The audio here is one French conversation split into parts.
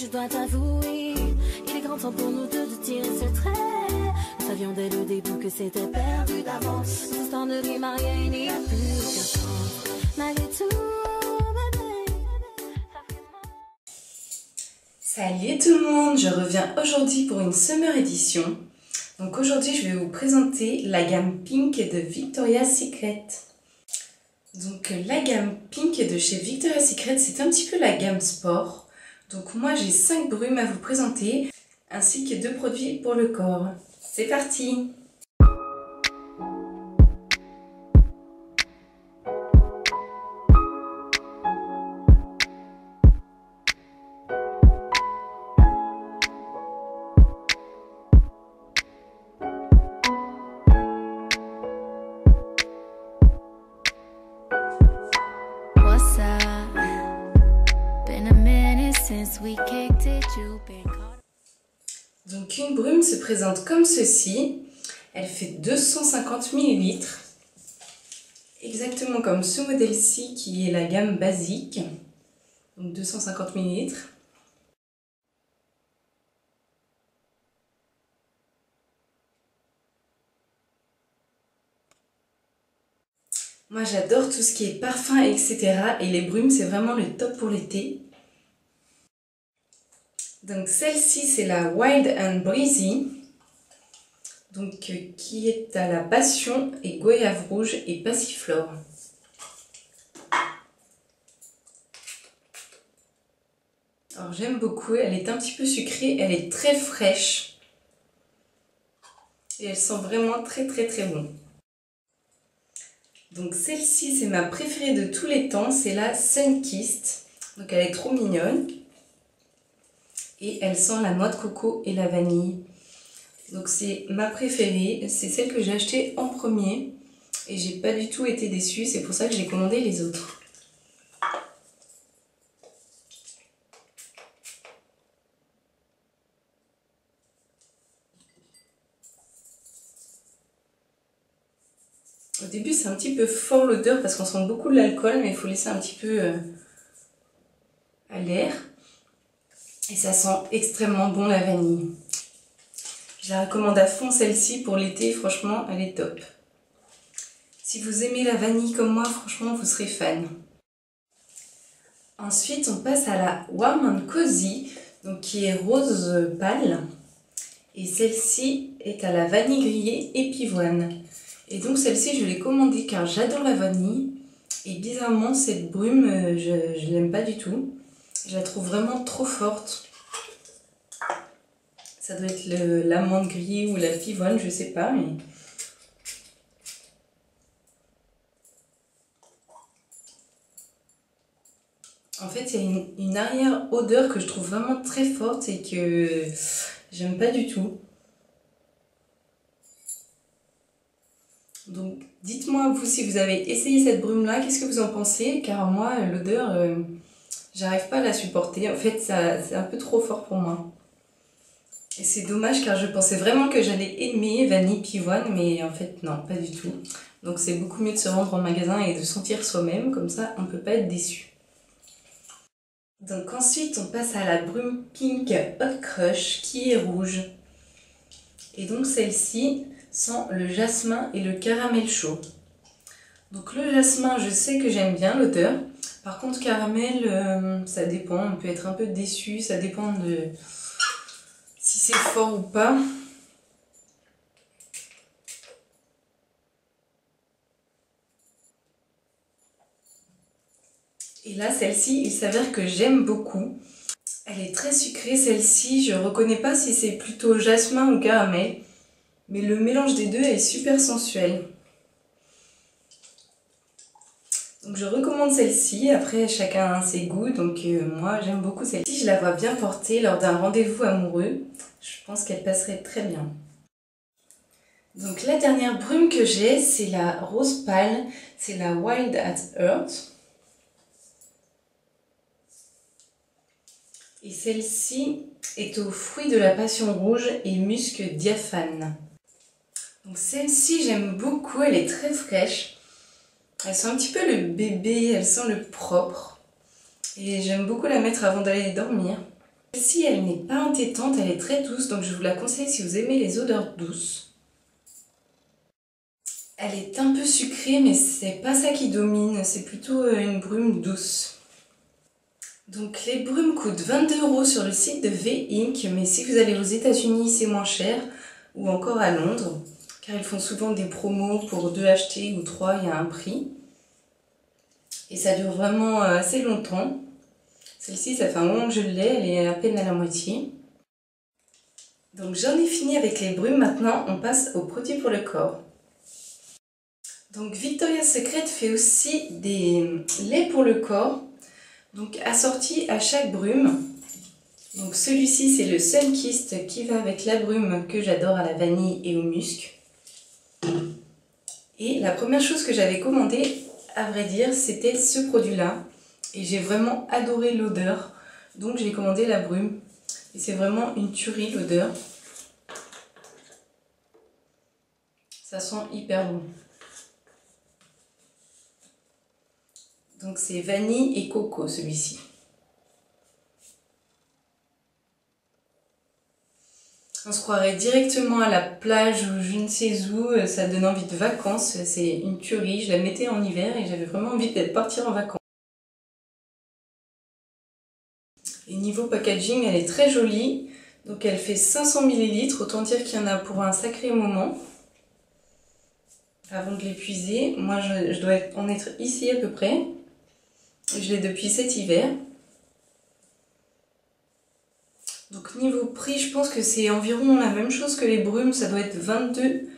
je dois t'avouer, il est grand temps pour nous deux de tirer ce trait. Nous savions dès le début que c'était perdu d'avance. Notre histoire ne rime à rien, il n'y a plus aucun sens. Malgré tout, bébé, ça fait mal. Salut tout le monde, je reviens aujourd'hui pour une summer édition. Donc aujourd'hui je vais vous présenter la gamme Pink de Victoria's Secret. Donc la gamme Pink de chez Victoria's Secret, c'est un petit peu la gamme sport. Donc moi j'ai 5 brumes à vous présenter, ainsi que 2 produits pour le corps. C'est parti! Donc une brume se présente comme ceci, elle fait 250 ml, exactement comme ce modèle-ci qui est la gamme basique, donc 250 ml. Moi j'adore tout ce qui est parfum, etc. Et les brumes c'est vraiment le top pour l'été. Donc celle-ci c'est la Wild and Breezy, donc qui est à la passion et goyave rouge et passiflore. Alors j'aime beaucoup, elle est un petit peu sucrée, elle est très fraîche et elle sent vraiment très bon. Donc celle-ci c'est ma préférée de tous les temps, c'est la Sunkissed, donc elle est trop mignonne. Et elle sent la noix de coco et la vanille. Donc c'est ma préférée, c'est celle que j'ai achetée en premier. Et j'ai pas du tout été déçue, c'est pour ça que j'ai commandé les autres. Au début c'est un petit peu fort l'odeur parce qu'on sent beaucoup de l'alcool, mais il faut laisser un petit peu à l'air. Et ça sent extrêmement bon la vanille. Je la recommande à fond celle-ci pour l'été, franchement elle est top. Si vous aimez la vanille comme moi, franchement vous serez fan. Ensuite on passe à la Warm and Cozy, donc qui est rose pâle. Et celle-ci est à la vanille grillée et pivoine. Et donc celle-ci je l'ai commandée car j'adore la vanille. Et bizarrement cette brume je l'aime pas du tout. Je la trouve vraiment trop forte. Ça doit être l'amande grillée ou la pivoine, je sais pas. Mais... en fait, il y a une arrière-odeur que je trouve vraiment très forte et que j'aime pas du tout. Donc, dites-moi vous si vous avez essayé cette brume-là, qu'est-ce que vous en pensez? Car moi, l'odeur... j'arrive pas à la supporter, en fait c'est un peu trop fort pour moi. Et c'est dommage car je pensais vraiment que j'allais aimer vanille pivoine, mais en fait non, pas du tout. Donc c'est beaucoup mieux de se rendre en magasin et de sentir soi-même, comme ça on peut pas être déçu. Donc ensuite on passe à la brume Pink Hot Crush qui est rouge. Et donc celle-ci sent le jasmin et le caramel chaud. Donc le jasmin, je sais que j'aime bien l'odeur. Par contre caramel, ça dépend, on peut être un peu déçu, ça dépend de si c'est fort ou pas. Et là celle-ci, il s'avère que j'aime beaucoup. Elle est très sucrée celle-ci, je reconnais pas si c'est plutôt jasmin ou caramel. Mais le mélange des deux est super sensuel. Donc je recommande celle-ci, après chacun a ses goûts, donc moi j'aime beaucoup celle-ci. Je la vois bien portée lors d'un rendez-vous amoureux, je pense qu'elle passerait très bien. Donc la dernière brume que j'ai, c'est la rose pâle, c'est la Wild at Heart. Et celle-ci est aux fruits de la passion rouge et musc diaphane. Donc celle-ci j'aime beaucoup, elle est très fraîche. Elle sent un petit peu le bébé, elle sent le propre. Et j'aime beaucoup la mettre avant d'aller dormir. Celle-ci, elle n'est pas entêtante, elle est très douce, donc je vous la conseille si vous aimez les odeurs douces. Elle est un peu sucrée, mais c'est pas ça qui domine, c'est plutôt une brume douce. Donc les brumes coûtent 22 € sur le site de V-Ink, mais si vous allez aux États-Unis, c'est moins cher, ou encore à Londres, car ils font souvent des promos pour 2 achetés ou 3, il y a un prix. Et ça dure vraiment assez longtemps. Celle-ci, ça fait un moment que je l'ai, elle est à peine à la moitié. Donc j'en ai fini avec les brumes, maintenant on passe aux produits pour le corps. Donc Victoria's Secret fait aussi des laits pour le corps, donc assortis à chaque brume. Donc celui-ci c'est le Sunkist qui va avec la brume que j'adore à la vanille et au musc. Et la première chose que j'avais commandée, à vrai dire, c'était ce produit-là. Et j'ai vraiment adoré l'odeur, donc j'ai commandé la brume. Et c'est vraiment une tuerie l'odeur. Ça sent hyper bon. Donc c'est vanille et coco celui-ci. On se croirait directement à la plage ou je ne sais où, ça donne envie de vacances, c'est une tuerie. Je la mettais en hiver et j'avais vraiment envie de partir en vacances. Et niveau packaging, elle est très jolie, donc elle fait 500 ml, autant dire qu'il y en a pour un sacré moment. Avant de l'épuiser, moi je dois en être ici à peu près. Je l'ai depuis cet hiver. Donc niveau prix, je pense que c'est environ la même chose que les brumes, ça doit être 22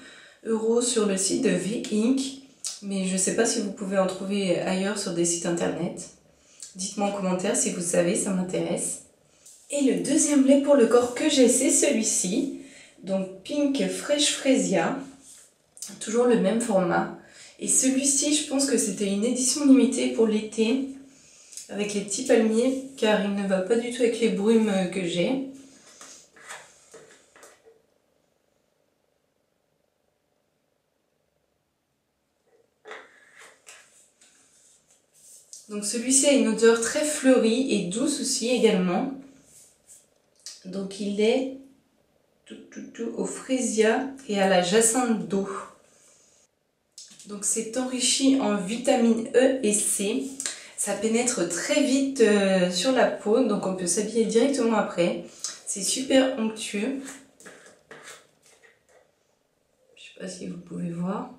€ sur le site de V-Ink. Mais je ne sais pas si vous pouvez en trouver ailleurs sur des sites internet. Dites-moi en commentaire si vous savez, ça m'intéresse. Et le deuxième lait pour le corps que j'ai, c'est celui-ci. Donc Pink Fresh Freesia. Toujours le même format. Et celui-ci, je pense que c'était une édition limitée pour l'été. Avec les petits palmiers, car il ne va pas du tout avec les brumes que j'ai. Donc celui-ci a une odeur très fleurie et douce aussi également. Donc il est tout au freesia et à la jacinthe d'eau. Donc c'est enrichi en vitamines E et C. Ça pénètre très vite sur la peau, donc on peut s'habiller directement après. C'est super onctueux. Je ne sais pas si vous pouvez voir.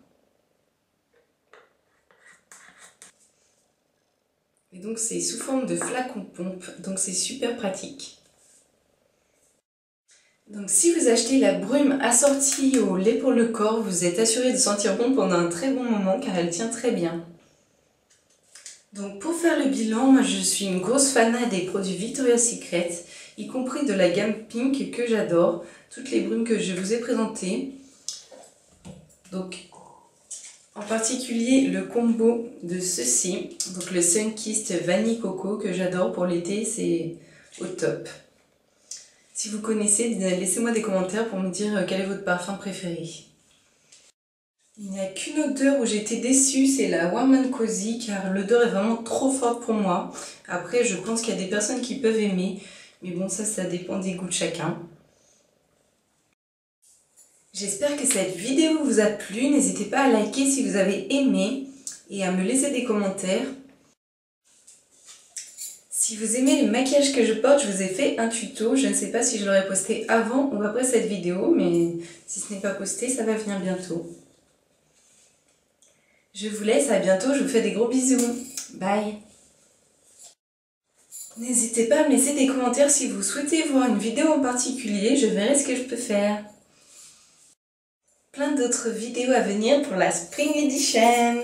Et donc c'est sous forme de flacon pompe, donc c'est super pratique. Donc si vous achetez la brume assortie au lait pour le corps, vous êtes assuré de sentir bon pendant un très bon moment car elle tient très bien. Donc pour faire le bilan, moi je suis une grosse fanat des produits Victoria's Secret, y compris de la gamme Pink que j'adore, toutes les brumes que je vous ai présentées. Donc en particulier le combo de ceci, donc le Sunkist Vanille Coco que j'adore pour l'été, c'est au top. Si vous connaissez, laissez-moi des commentaires pour me dire quel est votre parfum préféré. Il n'y a qu'une odeur où j'étais déçue, c'est la Warm & Cozy, car l'odeur est vraiment trop forte pour moi. Après, je pense qu'il y a des personnes qui peuvent aimer, mais bon, ça dépend des goûts de chacun. J'espère que cette vidéo vous a plu, n'hésitez pas à liker si vous avez aimé et à me laisser des commentaires. Si vous aimez le maquillage que je porte, je vous ai fait un tuto, je ne sais pas si je l'aurai posté avant ou après cette vidéo, mais si ce n'est pas posté, ça va venir bientôt. Je vous laisse, à bientôt, je vous fais des gros bisous. Bye. N'hésitez pas à me laisser des commentaires si vous souhaitez voir une vidéo en particulier, je verrai ce que je peux faire. Plein d'autres vidéos à venir pour la Spring Edition.